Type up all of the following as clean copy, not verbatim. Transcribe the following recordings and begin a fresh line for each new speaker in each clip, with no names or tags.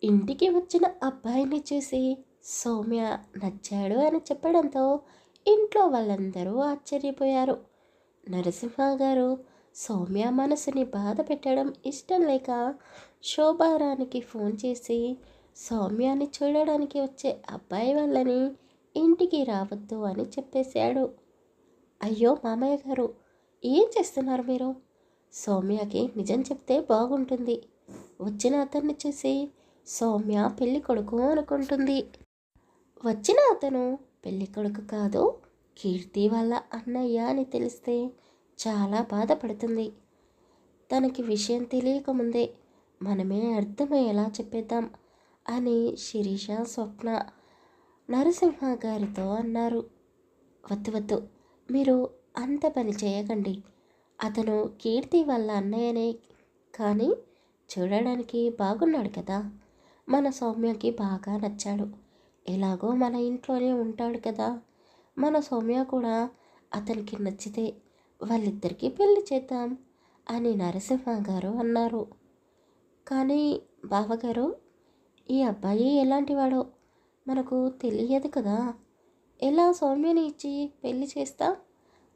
ఇంటికి వచ్చిన అబ్బాయిని చూసి సౌమ్య నచ్చాడు అని చెప్పడంతో ఇంట్లో వాళ్ళందరూ ఆశ్చర్యపోయారు. నరసింహ గారు సౌమ్య మనసుని బాధ పెట్టడం ఇష్టం లేక శోభారానికి ఫోన్ చేసి సౌమ్యాని చూడడానికి వచ్చే అబ్బాయి వాళ్ళని ఇంటికి రావద్దు అని చెప్పేశాడు. అయ్యో మామయ్య గారు, ఏం చేస్తున్నారు మీరు? సౌమ్యకి నిజం చెప్తే బాగుంటుంది. వచ్చిన అతన్ని చూసి సౌమ్య పెళ్లి కొడుకు అనుకుంటుంది. వచ్చిన అతను పెళ్లి కొడుకు కాదు, కీర్తి వాళ్ళ అన్నయ్య అని తెలిస్తే చాలా బాధపడుతుంది. తనకి విషయం తెలియకముందే మనమే అర్థమయ్యేలా చెప్పేద్దాం అని శిరీష, స్వప్న నరసింహ గారితో అన్నారు. వద్దు వద్దు, మీరు అంత పని చేయకండి. అతను కీర్తి వాళ్ళ అన్నయ్యనే, కానీ చూడడానికి బాగున్నాడు కదా. మన సౌమ్యకి బాగా నచ్చాడు. ఎలాగో మన ఇంట్లోనే ఉంటాడు కదా. మన సౌమ్య కూడా అతనికి నచ్చితే వాళ్ళిద్దరికీ పెళ్లి చేద్దాం అని నరసింహ గారు అన్నారు. కానీ బావగారు, ఈ అబ్బాయి ఎలాంటివాడో మనకు తెలియదు కదా. ఎలా సౌమ్యని ఇచ్చి పెళ్లి చేస్తా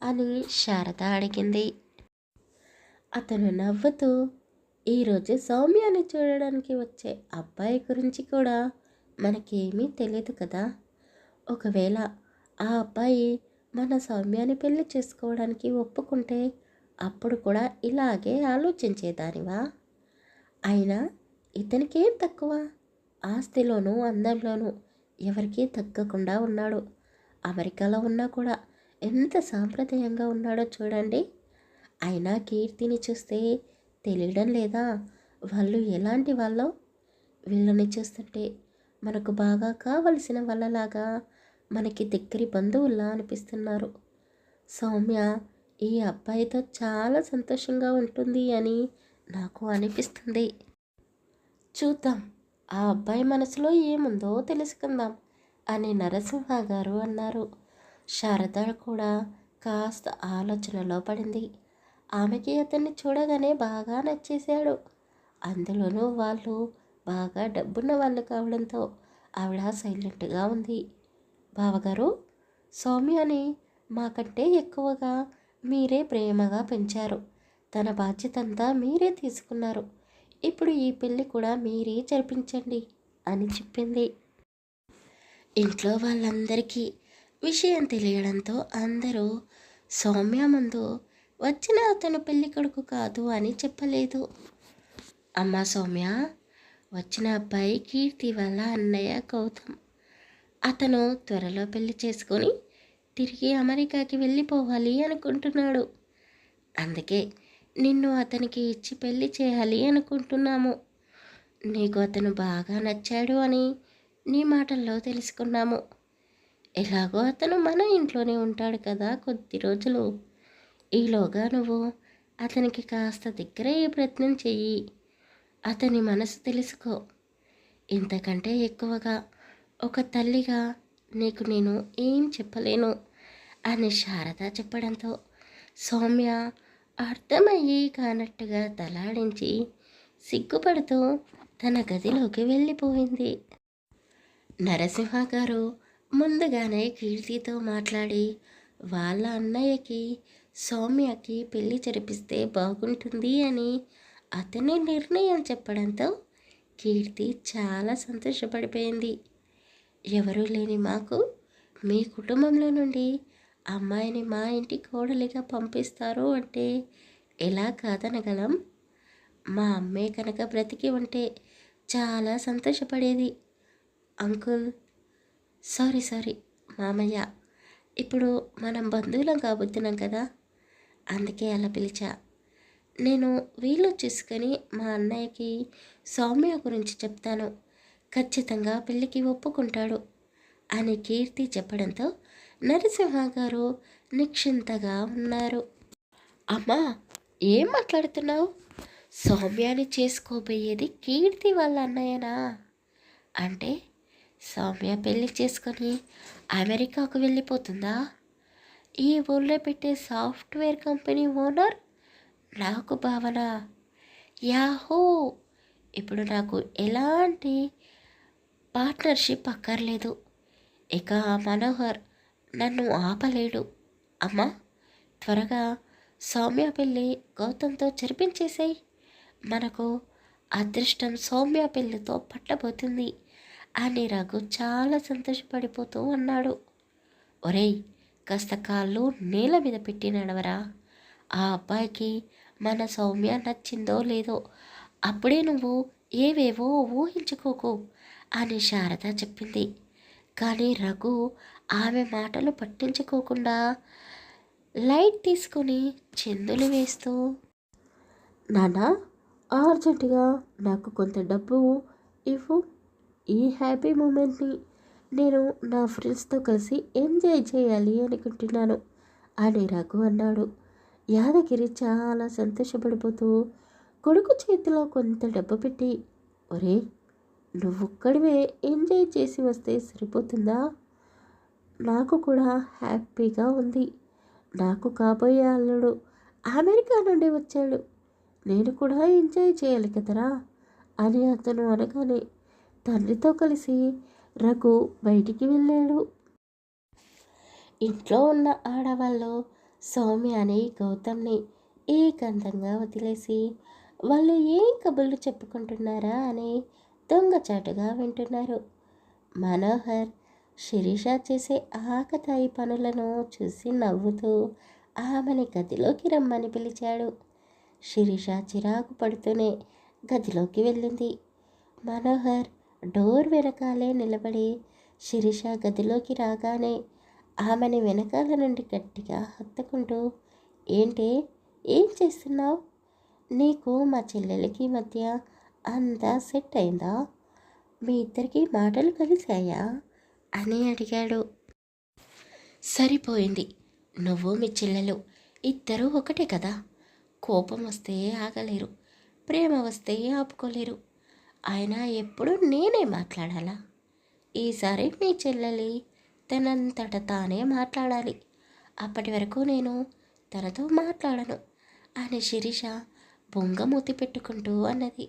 అని శారద అడిగింది. అతను నవ్వుతూ, ఈరోజు సౌమ్యాన్ని చూడడానికి వచ్చే అబ్బాయి గురించి కూడా మనకేమీ తెలియదు కదా. ఒకవేళ ఆ అబ్బాయి మన సౌమ్యాన్ని పెళ్లి చేసుకోవడానికి ఒప్పుకుంటే అప్పుడు కూడా ఇలాగే ఆలోచించేదానివా? అయినా ఇతనికేం తక్కువ? ఆస్తిలోనూ అందంలోనూ ఎవరికీ తగ్గకుండా ఉన్నాడు. అమెరికాలో ఉన్నా కూడా ఎంత సాంప్రదాయంగా ఉన్నాడో చూడండి. అయినా కీర్తిని చూస్తే తెలియడం లేదా వాళ్ళు ఎలాంటి వాళ్ళో? వీళ్ళని చూస్తుంటే మనకు బాగా కావలసిన వాళ్ళలాగా, మనకి దగ్గరి బంధువుల్లా అనిపిస్తున్నారు. సౌమ్య ఈ అబ్బాయితో చాలా సంతోషంగా ఉంటుంది అని నాకు అనిపిస్తుంది. చూద్దాం, ఆ అబ్బాయి మనసులో ఏముందో తెలుసుకుందాం అని నరసింహ గారు అన్నారు. శారద కూడా కాస్త ఆలోచనలో పడింది. ఆమెకి అతన్ని చూడగానే బాగా నచ్చేశాడు. అందులోనూ వాళ్ళు బాగా డబ్బున్న వాళ్ళు కావడంతో ఆవిడ సైలెంట్గా ఉంది. బావగారు, సౌమ్యని మాకంటే ఎక్కువగా మీరే ప్రేమగా పెంచారు. తన బాధ్యత అంతా మీరే తీసుకున్నారు. ఇప్పుడు ఈ పెళ్ళి కూడా మీరే జరిపించండి అని చెప్పింది. ఇంట్లో వాళ్ళందరికీ విషయం తెలియడంతో అందరూ సౌమ్య ముందు వచ్చిన అతను పెళ్లి కొడుకు కాదు అని చెప్పలేదు. అమ్మా సౌమ్య, వచ్చిన అబ్బాయి కీర్తి వాళ్ళ అన్నయ్య గౌతమ్. అతను త్వరలో పెళ్లి చేసుకొని తిరిగి అమెరికాకి వెళ్ళిపోవాలి అనుకుంటున్నాడు. అందుకే నిన్ను అతనికి ఇచ్చి పెళ్లి చేయాలి అనుకుంటున్నాము. నీకు అతను బాగా నచ్చాడు అని నీ మాటల్లో తెలుసుకున్నాము. ఎలాగో అతను మన ఇంట్లోనే ఉంటాడు కదా కొద్ది రోజులు. ఈలోగా నువ్వు అతనికి కాస్త దగ్గరయ్యే ప్రయత్నం చెయ్యి. అతని మనసు తెలుసుకో. ఇంతకంటే ఎక్కువగా ఒక తల్లిగా నీకు నేను ఏం చెప్పలేను అని శారద చెప్పడంతో సౌమ్య అర్థమయ్యి కానట్టుగా తలాడించి సిగ్గుపడుతూ తన గదిలోకి వెళ్ళిపోయింది. నరసింహ గారు ముందుగానే కీర్తితో మాట్లాడి వాళ్ళ అన్నయ్యకి సౌమ్యకి పెళ్లి జరిపిస్తే బాగుంటుంది అని అతని నిర్ణయం చెప్పడంతో కీర్తి చాలా సంతోషపడిపోయింది. ఎవరూ లేని మాకు మీ కుటుంబంలో నుండి అమ్మాయిని మా ఇంటి కోడలిగా పంపిస్తారు అంటే ఎలా కాదనగలం? మా అమ్మే కనుక బ్రతికి ఉంటే చాలా సంతోషపడేది. అంకుల్, సారీ మామయ్య, ఇప్పుడు మనం బంధువులం కాబోతున్నాం కదా, అందుకే అలా పిలిచా. నేను వీలు చూసుకొని మా అన్నయ్యకి సౌమ్య గురించి చెప్తాను. ఖచ్చితంగా పెళ్ళికి ఒప్పుకుంటాడు అని కీర్తి చెప్పడంతో నరసింహ గారు నిక్షింతగా ఉన్నారు. అమ్మా, ఏం మాట్లాడుతున్నావు? సౌమ్యాని చేసుకోబోయేది కీర్తి వాళ్ళ అన్నయ్యనా? అంటే సౌమ్య పెళ్లి చేసుకొని అమెరికాకు వెళ్ళిపోతుందా? ఈ ఊళ్ళో పెట్టే సాఫ్ట్వేర్ కంపెనీ ఓనర్ నాకు భావన. యాహూ, ఇప్పుడు నాకు ఎలాంటి పార్ట్నర్షిప్ అక్కర్లేదు. ఇక మనోహర్ నన్ను ఆపలేడు. అమ్మా, త్వరగా సౌమ్య పెళ్ళి గౌతమ్తో జరిపించేసేయ్. మనకు అదృష్టం సౌమ్య పెళ్ళితో పట్టబోతుంది అని రఘు చాలా సంతోషపడిపోతూ అన్నాడు. ఒరేయ్, కాస్త కాళ్ళు నేల మీద పెట్టి నడవరా. ఆ అబ్బాయికి మన సౌమ్య నచ్చిందో లేదో అప్పుడే నువ్వు ఏవేవో ఊహించుకోకు అని శారద చెప్పింది. కానీ రఘు ఆమె మాటలు పట్టించుకోకుండా లైట్ తీసుకుని చిందులు వేస్తూ, నాన్న, అర్జెంటుగా నాకు కొంత డబ్బు ఇవ్వు. ఈ హ్యాపీ మూమెంట్ని నేను నా ఫ్రెండ్స్తో కలిసి ఎంజాయ్ చేయాలి అనుకుంటున్నాను అని రఘు అన్నాడు. యాదగిరి చాలా సంతోషపడిపోతూ కొడుకు చేతిలో కొంత డబ్బు పెట్టి, ఒరే, నువ్వొక్కడివే ఎంజాయ్ చేసి వస్తే సరిపోతుందా? నాకు కూడా హ్యాపీగా ఉంది. నాకు కాబోయే అల్లుడు అమెరికా నుండి వచ్చాడు. నేను కూడా ఎంజాయ్ చేయాలి కదరా అని అతను అనగానే తండ్రితో కలిసి రఘు బయటికి వెళ్ళాడు. ఇంట్లో ఉన్న ఆడవాళ్ళు సౌమ్యని గౌతమ్ని ఏకాంతంగా వదిలేసి వాళ్ళు ఏం కబుర్లు చెప్పుకుంటున్నారా అని దొంగచాటుగా వింటున్నారు. మనోహర్ శిరీష చేసే ఆకతాయి పనులను చూసి నవ్వుతూ ఆమెని గదిలోకి రమ్మని పిలిచాడు. శిరీష చిరాకు పడుతూనే గదిలోకి వెళ్ళింది. మనోహర్ డోర్ వెనకాలే నిలబడి శిరీష గదిలోకి రాగానే ఆమెని వెనకాల నుండి గట్టిగా హత్తుకుంటూ, ఏంటి, ఏం చేస్తున్నావు? నీకు మా చెల్లెలకి మధ్య అంతా సెట్ అయిందా? మీ ఇద్దరికి మాటలు కలిశాయా అని అడిగాడు. సరిపోయింది. నువ్వు మీ చెల్లెలు ఇద్దరూ ఒకటే కదా. కోపం వస్తే ఆగలేరు, ప్రేమ వస్తే ఆపుకోలేరు. అయినా ఎప్పుడు నేనే మాట్లాడాలా? ఈసారి మీ చెల్లెలి తనంతట తానే మాట్లాడాలి. అప్పటి వరకు నేను తనతో మాట్లాడను అని శిరీష బొంగమూతి పెట్టుకుంటూ అన్నది.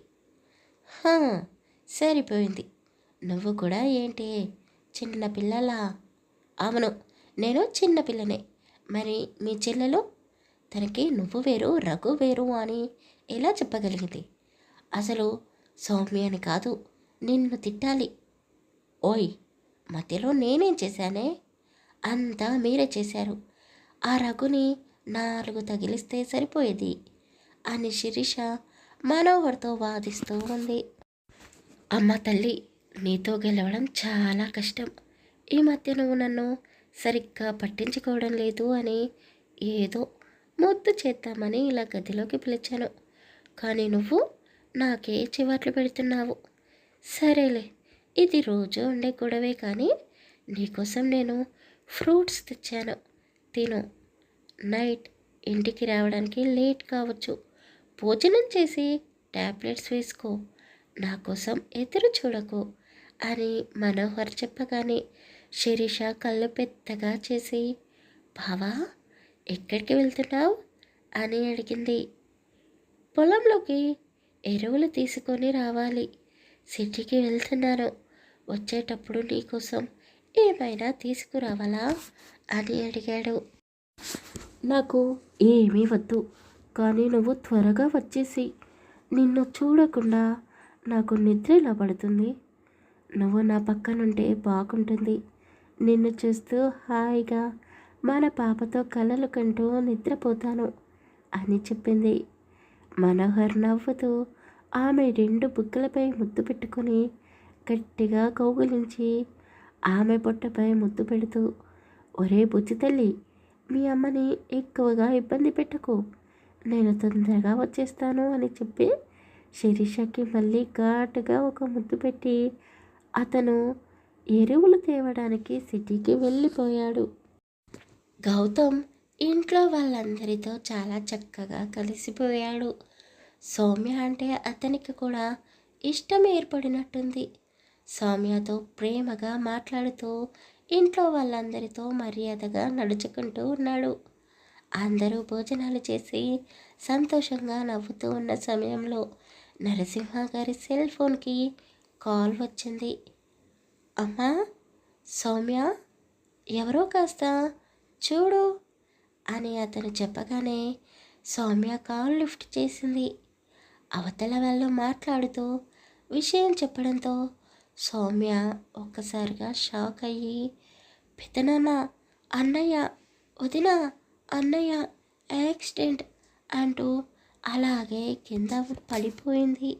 హా, సరిపోయింది. నువ్వు కూడా ఏంటి, చిన్నపిల్లలా? అవును, నేను చిన్నపిల్లనే. మరి మీ చెల్లెలు? తనకి నువ్వు వేరు రఘు వేరు అని ఎలా చెప్పగలిగింది? అసలు సౌమ్యని కాదు, నిన్ను తిట్టాలి. ఓయ్, మధ్యలో నేనేం చేశానే? అంతా మీరే చేశారు. ఆ రఘుని 4 తగిలిస్తే సరిపోయేది అని శిరీష మనోహర్తో వాదిస్తూ ఉంది. అమ్మ తల్లి, నీతో గెలవడం చాలా కష్టం. ఈ మధ్య నువ్వు నన్ను సరిగ్గా పట్టించుకోవడం లేదు అని ఏదో ముద్దు చేద్దామని ఇలా గదిలోకి పిలిచాను. కానీ నువ్వు నాకే చివాట్లు పెడుతున్నావు. సరేలే, ఇది రోజు ఉండే గొడవే, కానీ నీకోసం నేను ఫ్రూట్స్ తెచ్చాను, తిను. నైట్ ఇంటికి రావడానికి లేట్ కావచ్చు. భోజనం చేసి ట్యాబ్లెట్స్ వేసుకో. నా కోసం ఎదురు చూడకు అని మనోహర్ చెప్పగానే శిరీష కళ్ళు పెద్దగా చేసి, బావా, ఎక్కడికి వెళ్తున్నావు అని అడిగింది. పొలంలోకి ఎరువులు తీసుకొని రావాలి. సిటీకి వెళ్తున్నాను. వచ్చేటప్పుడు నీకోసం ఏమైనా తీసుకురావాలా అని అడిగాడు. నాకు ఏమీ వద్దు, కానీ నువ్వు త్వరగా వచ్చేసి. నిన్ను చూడకుండా నాకు నిద్ర ఎలా పడుతుంది? నువ్వు నా పక్కనుంటే బాగుంటుంది. నిన్ను చూస్తూ హాయిగా మన పాపతో కలలు కంటూ నిద్రపోతాను అని చెప్పింది. మనోహర్ నవ్వుతూ ఆమె 2 బుగ్గలపై ముద్దు పెట్టుకొని గట్టిగా కౌగిలించి ఆమె పొట్టపై ముద్దు పెడుతూ, ఒరే బుజ్జి తల్లి, మీ అమ్మని ఎక్కువగా ఇబ్బంది పెట్టకు, నేను తొందరగా వచ్చేస్తాను అని చెప్పి శిరీషకి మళ్ళీ ఘాటుగా ఒక ముద్దు పెట్టి అతను ఎరువులు తేవడానికి సిటీకి వెళ్ళిపోయాడు. గౌతమ్ ఇంట్లో వాళ్ళందరితో చాలా చక్కగా కలిసిపోయాడు. సౌమ్య అంటే అతనికి కూడా ఇష్టం ఏర్పడినట్టుంది. సౌమ్యతో ప్రేమగా మాట్లాడుతూ ఇంట్లో వాళ్ళందరితో మర్యాదగా నడుచుకుంటూ ఉన్నాడు. అందరూ భోజనాలు చేసి సంతోషంగా నవ్వుతూ ఉన్న సమయంలో నరసింహ గారి సెల్ ఫోన్కి కాల్ వచ్చింది. అమ్మా సౌమ్య, ఎవరో కాస్త చూడు అని అతను చెప్పగానే సౌమ్య కాల్ లిఫ్ట్ చేసింది. అవతల వాళ్ళు మాట్లాడుతూ విషయం చెప్పడంతో సౌమ్య ఒక్కసారిగా షాక్ అయ్యి, పెదనాన్న, అన్నయ్య, వదిన, అన్నయ్య యాక్సిడెంట్ అంటూ అలాగే కింద పడిపోయింది.